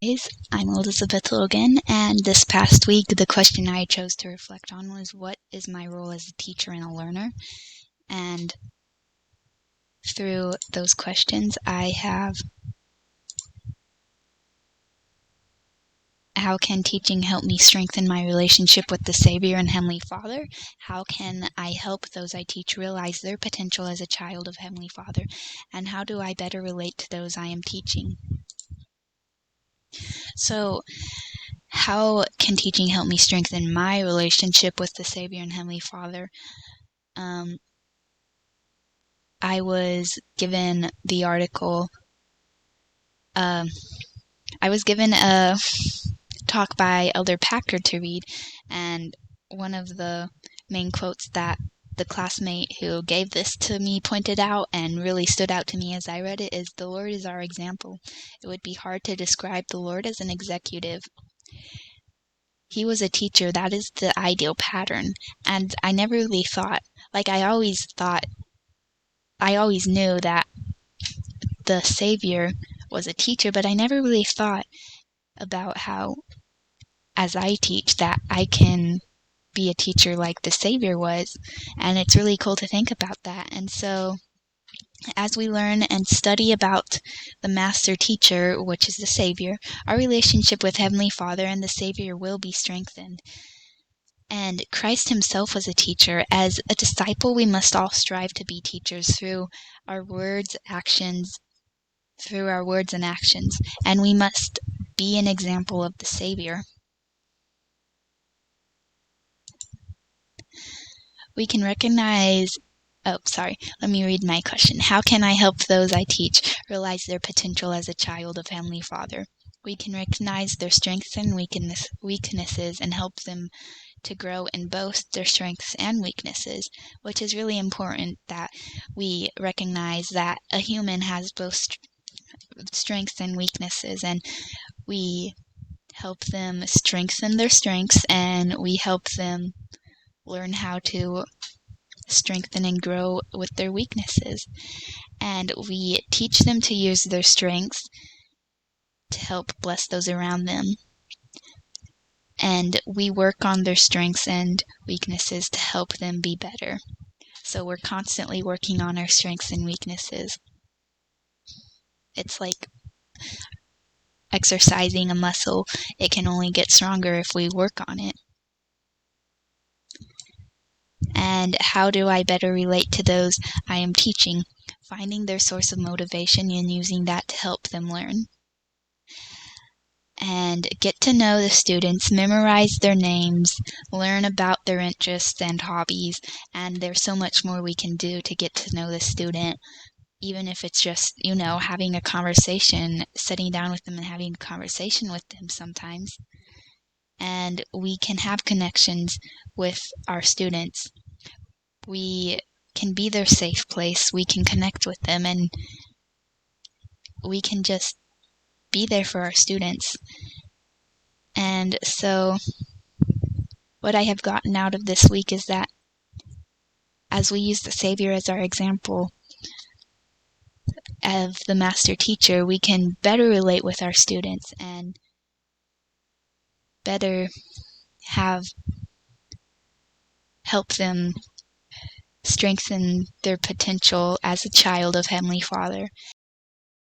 I'm Elizabeth Logan, and this past week the question I chose to reflect on was, what is my role as a teacher and a learner? And through those questions I have, how can teaching help me strengthen my relationship with the Savior and Heavenly Father? How can I help those I teach realize their potential as a child of Heavenly Father? And how do I better relate to those I am teaching? So, how can teaching help me strengthen my relationship with the Savior and Heavenly Father? I was given the article, I was given a talk by Elder Packard to read, and one of the main quotes that the classmate who gave this to me pointed out and really stood out to me as I read it is, "The Lord is our example. It would be hard to describe the Lord as an executive. He was a teacher. That is the ideal pattern." And I never really thought, I always knew that the Savior was a teacher, but I never really thought about how, as I teach, that I can be a teacher like the Savior was. And it's really cool to think about that. And so, as we learn and study about the master teacher, which is the Savior, our relationship with Heavenly Father and the Savior will be strengthened. And Christ himself was a teacher. As a disciple, we must all strive to be teachers through our words and actions, and we must be an example of the Savior. We can recognize, let me read my question. How can I help those I teach realize their potential as a child of Heavenly Father? We can recognize their strengths and weaknesses and help them to grow in both their strengths and weaknesses, which is really important that we recognize that a human has both strengths and weaknesses, and we help them strengthen their strengths, and we help them learn how to strengthen and grow with their weaknesses. And we teach them to use their strengths to help bless those around them. And we work on their strengths and weaknesses to help them be better. So we're constantly working on our strengths and weaknesses. It's like exercising a muscle. It can only get stronger if we work on it. And how do I better relate to those I am teaching? Finding their source of motivation and using that to help them learn. And get to know the students, memorize their names, learn about their interests and hobbies, and there's so much more we can do to get to know the student, even if it's just, having a conversation, sitting down with them and having a conversation with them sometimes. And we can have connections with our students. We can be their safe place, we can connect with them, and we can just be there for our students. And so, what I have gotten out of this week is that as we use the Savior as our example of the master teacher, we can better relate with our students and better help them strengthen their potential as a child of Heavenly Father.